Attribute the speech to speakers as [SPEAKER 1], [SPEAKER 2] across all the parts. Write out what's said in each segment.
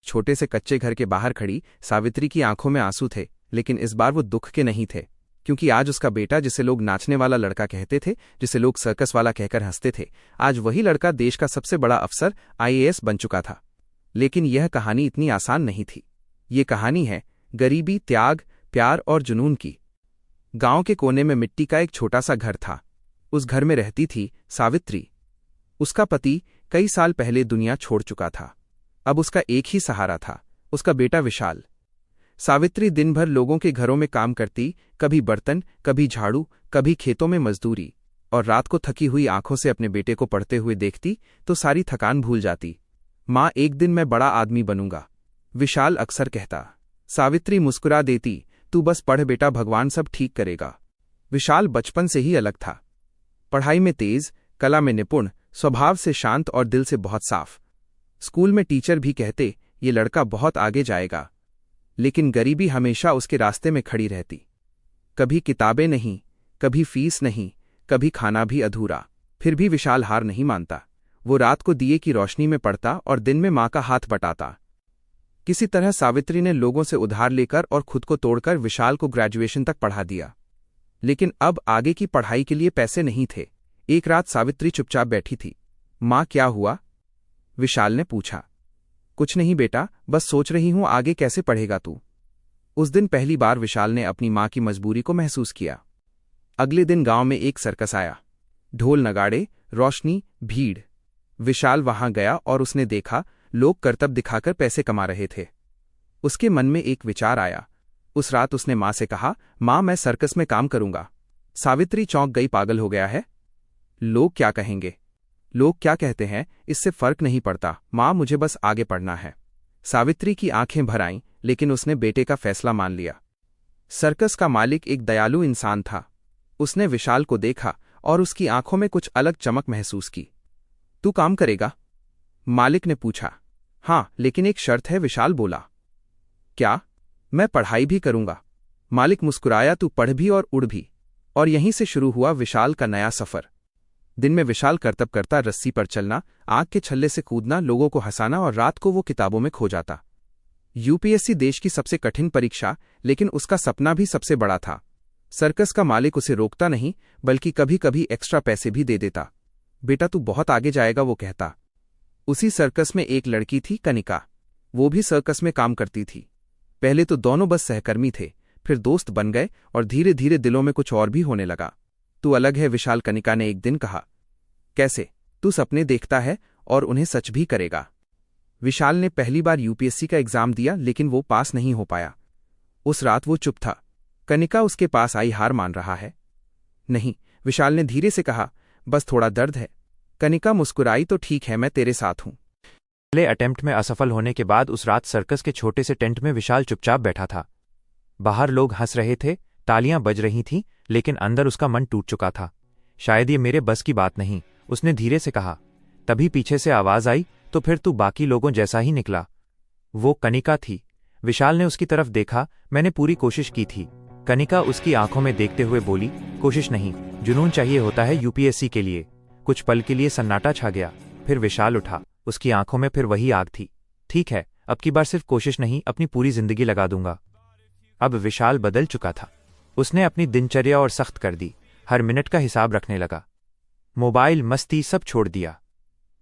[SPEAKER 1] छोटे से कच्चे घर के बाहर खड़ी सावित्री की आंखों में आंसू थे, लेकिन इस बार वो दुख के नहीं थे, क्योंकि आज उसका बेटा, जिसे लोग नाचने वाला लड़का कहते थे, जिसे लोग सर्कस वाला कहकर हंसते थे, आज वही लड़का देश का सबसे बड़ा अफसर IAS बन चुका था। लेकिन यह कहानी इतनी आसान नहीं थी। ये कहानी है गरीबी, त्याग, प्यार और जुनून की। गांव के कोने में मिट्टी का एक छोटा सा घर था। उस घर में रहती थी सावित्री। उसका पति कई साल पहले दुनिया छोड़ चुका था। अब उसका एक ही सहारा था, उसका बेटा विशाल। सावित्री दिन भर लोगों के घरों में काम करती, कभी बर्तन, कभी झाड़ू, कभी खेतों में मजदूरी, और रात को थकी हुई आंखों से अपने बेटे को पढ़ते हुए देखती तो सारी थकान भूल जाती। माँ, एक दिन मैं बड़ा आदमी बनूंगा, विशाल अक्सर कहता। सावित्री मुस्कुरा देती, तू बस पढ़ बेटा, भगवान सब ठीक करेगा। विशाल बचपन से ही अलग था। पढ़ाई में तेज, कला में निपुण, स्वभाव से शांत और दिल से बहुत साफ। स्कूल में टीचर भी कहते, ये लड़का बहुत आगे जाएगा। लेकिन गरीबी हमेशा उसके रास्ते में खड़ी रहती। कभी किताबें नहीं, कभी फीस नहीं, कभी खाना भी अधूरा। फिर भी विशाल हार नहीं मानता। वो रात को दिए की रोशनी में पढ़ता और दिन में माँ का हाथ बटाता। किसी तरह सावित्री ने लोगों से उधार लेकर और खुद को तोड़कर विशाल को ग्रेजुएशन तक पढ़ा दिया। लेकिन अब आगे की पढ़ाई के लिए पैसे नहीं थे। एक रात सावित्री चुपचाप बैठी थी। माँ, क्या हुआ? विशाल ने पूछा। कुछ नहीं बेटा, बस सोच रही हूं आगे कैसे पढ़ेगा तू। उस दिन पहली बार विशाल ने अपनी माँ की मजबूरी को महसूस किया। अगले दिन गांव में एक सर्कस आया। ढोल नगाड़े, रोशनी, भीड़। विशाल वहां गया और उसने देखा लोग करतब दिखाकर पैसे कमा रहे थे। उसके मन में एक विचार आया। उस रात उसने माँ से कहा, माँ, मैं सर्कस में काम करूंगा। सावित्री चौंक गई, पागल हो गया है? लोग क्या कहेंगे? लोग क्या कहते हैं, इससे फर्क नहीं पड़ता माँ, मुझे बस आगे पढ़ना है। सावित्री की आंखें भर आईं, लेकिन उसने बेटे का फैसला मान लिया। सर्कस का मालिक एक दयालु इंसान था। उसने विशाल को देखा और उसकी आंखों में कुछ अलग चमक महसूस की। तू काम करेगा? मालिक ने पूछा। हाँ, लेकिन एक शर्त है, विशाल बोला। क्या? मैं पढ़ाई भी करूंगा। मालिक मुस्कुराया, तू पढ़ भी और उड़ भी। और यहीं से शुरू हुआ विशाल का नया सफर। दिन में विशाल करतब करता, रस्सी पर चलना, आग के छल्ले से कूदना, लोगों को हंसाना, और रात को वो किताबों में खो जाता। UPSC देश की सबसे कठिन परीक्षा, लेकिन उसका सपना भी सबसे बड़ा था। सर्कस का मालिक उसे रोकता नहीं, बल्कि कभी कभी एक्स्ट्रा पैसे भी दे देता। बेटा, तू बहुत आगे जाएगा, वो कहता। उसी सर्कस में एक लड़की थी, कनिका। वो भी सर्कस में काम करती थी। पहले तो दोनों बस सहकर्मी थे, फिर दोस्त बन गए और धीरे धीरे दिलों में कुछ और भी होने लगा। तू अलग है विशाल, कनिका ने एक दिन कहा। कैसे? तू सपने देखता है और उन्हें सच भी करेगा। विशाल ने पहली बार UPSC का एग्जाम दिया, लेकिन वो पास नहीं हो पाया। उस रात वो चुप था। कनिका उसके पास आई, हार मान रहा है? नहीं, विशाल ने धीरे से कहा, बस थोड़ा दर्द है। कनिका मुस्कुराई, तो ठीक है, मैं तेरे साथ हूं।
[SPEAKER 2] पहले अटेम्प्ट में असफल होने के बाद उस रात सर्कस के छोटे से टेंट में विशाल चुपचाप बैठा था। बाहर लोग हंस रहे थे, तालियां बज रही थीं, लेकिन अंदर उसका मन टूट चुका था। शायद ये मेरे बस की बात नहीं, उसने धीरे से कहा। तभी पीछे से आवाज आई, तो फिर तू बाकी लोगों जैसा ही निकला। वो कनिका थी। विशाल ने उसकी तरफ देखा। मैंने पूरी कोशिश की थी। कनिका उसकी आंखों में देखते हुए बोली, कोशिश नहीं, जुनून चाहिए होता है UPSC के लिए। कुछ पल के लिए सन्नाटा छा गया। फिर विशाल उठा। उसकी आंखों में फिर वही आग थी। ठीक है, अब की बार सिर्फ कोशिश नहीं, अपनी पूरी जिंदगी लगा दूंगा। अब विशाल बदल चुका था। उसने अपनी दिनचर्या और सख्त कर दी। हर मिनट का हिसाब रखने लगा। मोबाइल, मस्ती सब छोड़ दिया।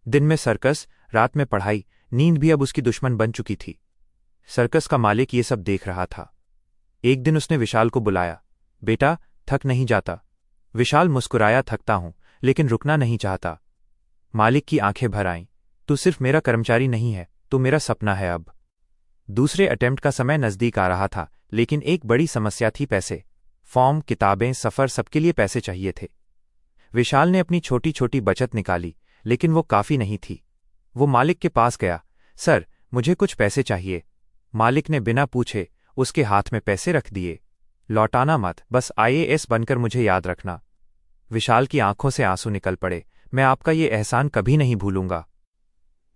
[SPEAKER 2] दिन में सर्कस, रात में पढ़ाई, नींद भी अब उसकी दुश्मन बन चुकी थी। सर्कस का मालिक ये सब देख रहा था। एक दिन उसने विशाल को बुलाया। बेटा, थक नहीं जाता? विशाल मुस्कुराया, थकता हूं, लेकिन रुकना नहीं चाहता। मालिक की आंखें भर आईं। तू सिर्फ मेरा कर्मचारी नहीं है, तू मेरा सपना है अब। दूसरे अटेम्प्ट का समय नजदीक आ रहा था, लेकिन एक बड़ी समस्या थी, पैसे। फॉर्म, किताबें, सफर, सबके लिए पैसे चाहिए थे। विशाल ने अपनी छोटी छोटी बचत निकाली, लेकिन वो काफी नहीं थी। वो मालिक के पास गया। सर, मुझे कुछ पैसे चाहिए। मालिक ने बिना पूछे उसके हाथ में पैसे रख दिए। लौटाना मत, बस IAS बनकर मुझे याद रखना। विशाल की आंखों से आंसू निकल पड़े। मैं आपका ये एहसान कभी नहीं भूलूंगा।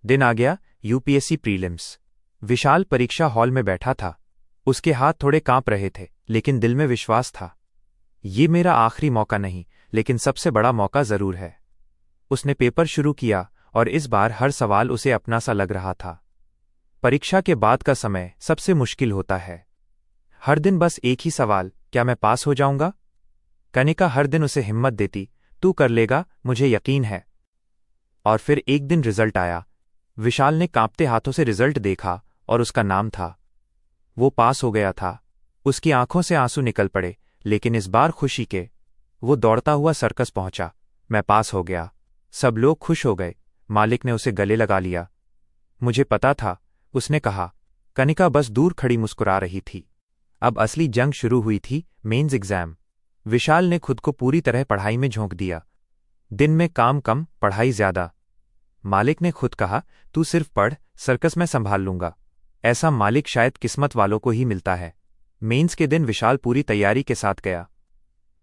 [SPEAKER 2] दिन आ गया, UPSC प्रीलिम्स। विशाल परीक्षा हॉल में बैठा था। उसके हाथ थोड़े कांप रहे थे, लेकिन दिल में विश्वास था। ये मेरा आखिरी मौका नहीं, लेकिन सबसे बड़ा मौका जरूर है। उसने पेपर शुरू किया और इस बार हर सवाल उसे अपना सा लग रहा था। परीक्षा के बाद का समय सबसे मुश्किल होता है। हर दिन बस एक ही सवाल, क्या मैं पास हो जाऊंगा? कनिका हर दिन उसे हिम्मत देती, तू कर लेगा, मुझे यकीन है। और फिर एक दिन रिजल्ट आया। विशाल ने कांपते हाथों से रिजल्ट देखा और उसका नाम था। वो पास हो गया था। उसकी आंखों से आंसू निकल पड़े, लेकिन इस बार खुशी के। वो दौड़ता हुआ सर्कस पहुंचा। मैं पास हो गया। सब लोग खुश हो गए। मालिक ने उसे गले लगा लिया। मुझे पता था, उसने कहा। कनिका बस दूर खड़ी मुस्कुरा रही थी। अब असली जंग शुरू हुई थी, मेंस एग्जाम। विशाल ने खुद को पूरी तरह पढ़ाई में झोंक दिया। दिन में काम कम, पढ़ाई ज्यादा। मालिक ने खुद कहा, तू सिर्फ पढ़, सर्कस मैं संभाल लूंगा। ऐसा मालिक शायद किस्मत वालों को ही मिलता है। मेंस के दिन विशाल पूरी तैयारी के साथ गया।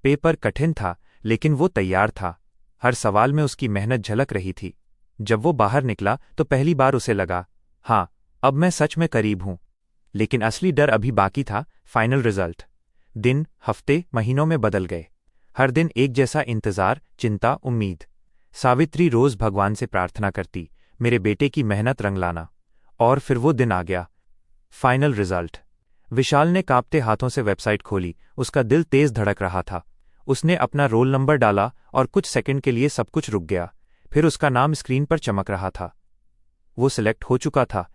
[SPEAKER 2] पेपर कठिन था, लेकिन वो तैयार था। हर सवाल में उसकी मेहनत झलक रही थी। जब वो बाहर निकला तो पहली बार उसे लगा, हाँ, अब मैं सच में करीब हूं। लेकिन असली डर अभी बाकी था, फाइनल रिजल्ट। दिन, हफ्ते, महीनों में बदल गए। हर दिन एक जैसा इंतजार, चिंता, उम्मीद। सावित्री रोज भगवान से प्रार्थना करती, मेरे बेटे की मेहनत रंग लाना। और फिर वो दिन आ गया, फाइनल रिजल्ट। विशाल ने कांपते हाथों से वेबसाइट खोली। उसका दिल तेज धड़क रहा था। उसने अपना रोल नंबर डाला और कुछ सेकंड के लिए सब कुछ रुक गया। फिर उसका नाम स्क्रीन पर चमक रहा था। वो सिलेक्ट हो चुका था।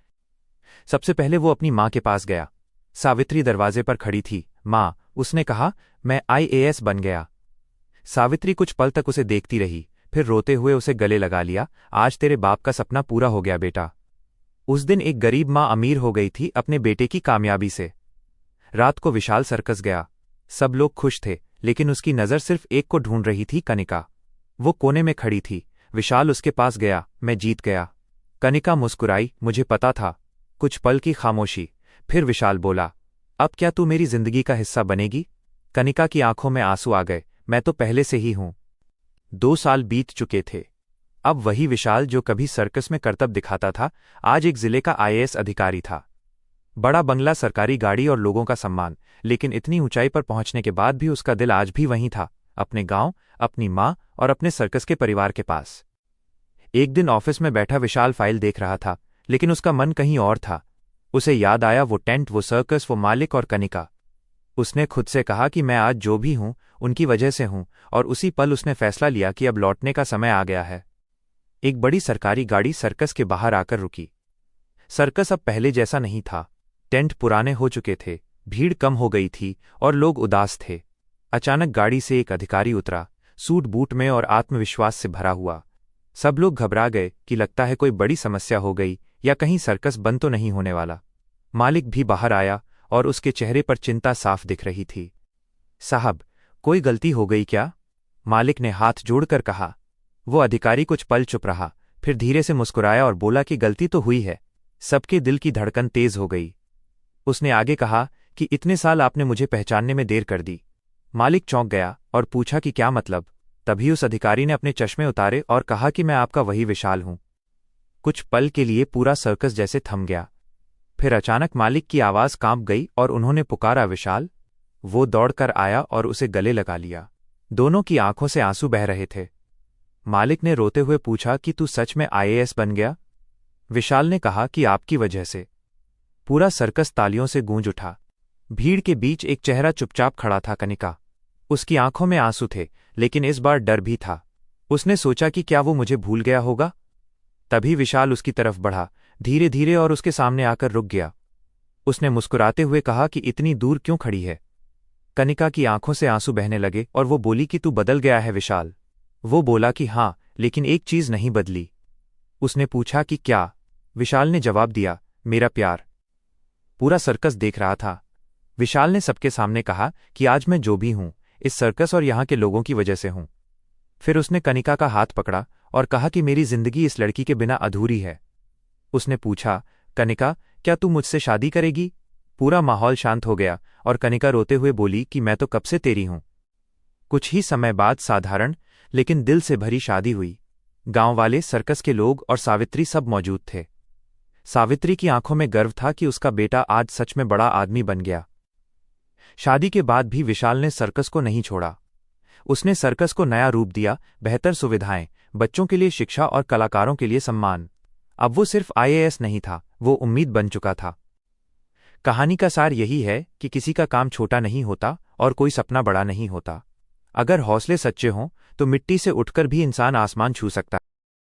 [SPEAKER 2] सबसे पहले वो अपनी माँ के पास गया। सावित्री दरवाजे पर खड़ी थी। माँ, उसने कहा, मैं IAS बन गया। सावित्री कुछ पल तक उसे देखती रही, फिर रोते हुए उसे गले लगा लिया। आज तेरे बाप का सपना पूरा हो गया बेटा। उस दिन एक गरीब माँ अमीर हो गई थी अपने बेटे की कामयाबी से। रात को विशाल सर्कस गया। सब लोग खुश थे, लेकिन उसकी नज़र सिर्फ एक को ढूंढ रही थी, कनिका। वो कोने में खड़ी थी। विशाल उसके पास गया। मैं जीत गया। कनिका मुस्कुराई, मुझे पता था। कुछ पल की खामोशी, फिर विशाल बोला, अब क्या तू मेरी जिंदगी का हिस्सा बनेगी? कनिका की आंखों में आंसू आ गए। मैं तो पहले से ही हूं। 2 साल बीत चुके थे। अब वही विशाल जो कभी सर्कस में करतब दिखाता था, आज एक जिले का IAS अधिकारी था। बड़ा बंगला, सरकारी गाड़ी और लोगों का सम्मान। लेकिन इतनी ऊंचाई पर पहुंचने के बाद भी उसका दिल आज भी वहीं था, अपने गांव, अपनी मां और अपने सर्कस के परिवार के पास। एक दिन ऑफिस में बैठा विशाल फाइल देख रहा था, लेकिन उसका मन कहीं और था। उसे याद आया वो टेंट, वो सर्कस, वो मालिक और कनिका। उसने खुद से कहा कि मैं आज जो भी हूं, उनकी वजह से हूं। और उसी पल उसने फैसला लिया कि अब लौटने का समय आ गया है। एक बड़ी सरकारी गाड़ी सर्कस के बाहर आकर रुकी। सर्कस अब पहले जैसा नहीं था। टेंट पुराने हो चुके थे, भीड़ कम हो गई थी और लोग उदास थे। अचानक गाड़ी से एक अधिकारी उतरा, सूट बूट में और आत्मविश्वास से भरा हुआ। सब लोग घबरा गए कि लगता है कोई बड़ी समस्या हो गई या कहीं सर्कस बंद तो नहीं होने वाला। मालिक भी बाहर आया और उसके चेहरे पर चिंता साफ दिख रही थी। साहब, कोई गलती हो गई क्या? मालिक ने हाथ जोड़कर कहा। वो अधिकारी कुछ पल चुप रहा, फिर धीरे से मुस्कुराया और बोला कि गलती तो हुई है। सबके दिल की धड़कन तेज हो गई। उसने आगे कहा कि इतने साल आपने मुझे पहचानने में देर कर दी। मालिक चौंक गया और पूछा कि क्या मतलब? तभी उस अधिकारी ने अपने चश्मे उतारे और कहा कि मैं आपका वही विशाल हूं। कुछ पल के लिए पूरा सर्कस जैसे थम गया। फिर अचानक मालिक की आवाज कांप गई और उन्होंने पुकारा, विशाल। वो दौड़कर आया और उसे गले लगा लिया। दोनों की आंखों से आंसू बह रहे थे। मालिक ने रोते हुए पूछा कि तू सच में IAS बन गया? विशाल ने कहा कि आपकी वजह से। पूरा सर्कस तालियों से गूंज उठा। भीड़ के बीच एक चेहरा चुपचाप खड़ा था, कनिका। उसकी आंखों में आंसू थे, लेकिन इस बार डर भी था। उसने सोचा कि क्या वो मुझे भूल गया होगा? तभी विशाल उसकी तरफ बढ़ा, धीरे धीरे, और उसके सामने आकर रुक गया। उसने मुस्कुराते हुए कहा कि इतनी दूर क्यों खड़ी है? कनिका की आंखों से आंसू बहने लगे और वो बोली कि तू बदल गया है विशाल। वो बोला कि हाँ, लेकिन एक चीज नहीं बदली। उसने पूछा कि क्या? विशाल ने जवाब दिया, मेरा प्यार। पूरा सर्कस देख रहा था। विशाल ने सबके सामने कहा कि आज मैं जो भी हूं, इस सर्कस और यहां के लोगों की वजह से हूं। फिर उसने कनिका का हाथ पकड़ा और कहा कि मेरी जिंदगी इस लड़की के बिना अधूरी है। उसने पूछा, कनिका, क्या तू मुझसे शादी करेगी? पूरा माहौल शांत हो गया और कनिका रोते हुए बोली कि मैं तो कब से तेरी हूं। कुछ ही समय बाद साधारण लेकिन दिल से भरी शादी हुई। गांव वाले, सर्कस के लोग और सावित्री सब मौजूद थे। सावित्री की आंखों में गर्व था कि उसका बेटा आज सच में बड़ा आदमी बन गया। शादी के बाद भी विशाल ने सर्कस को नहीं छोड़ा। उसने सर्कस को नया रूप दिया, बेहतर सुविधाएं, बच्चों के लिए शिक्षा और कलाकारों के लिए सम्मान। अब वो सिर्फ आईएएस नहीं था, वो उम्मीद बन चुका था। कहानी का सार यही है कि किसी का काम छोटा नहीं होता और कोई सपना बड़ा नहीं होता। अगर हौसले सच्चे हों तो मिट्टी से उठकर भी इंसान आसमान छू सकता है।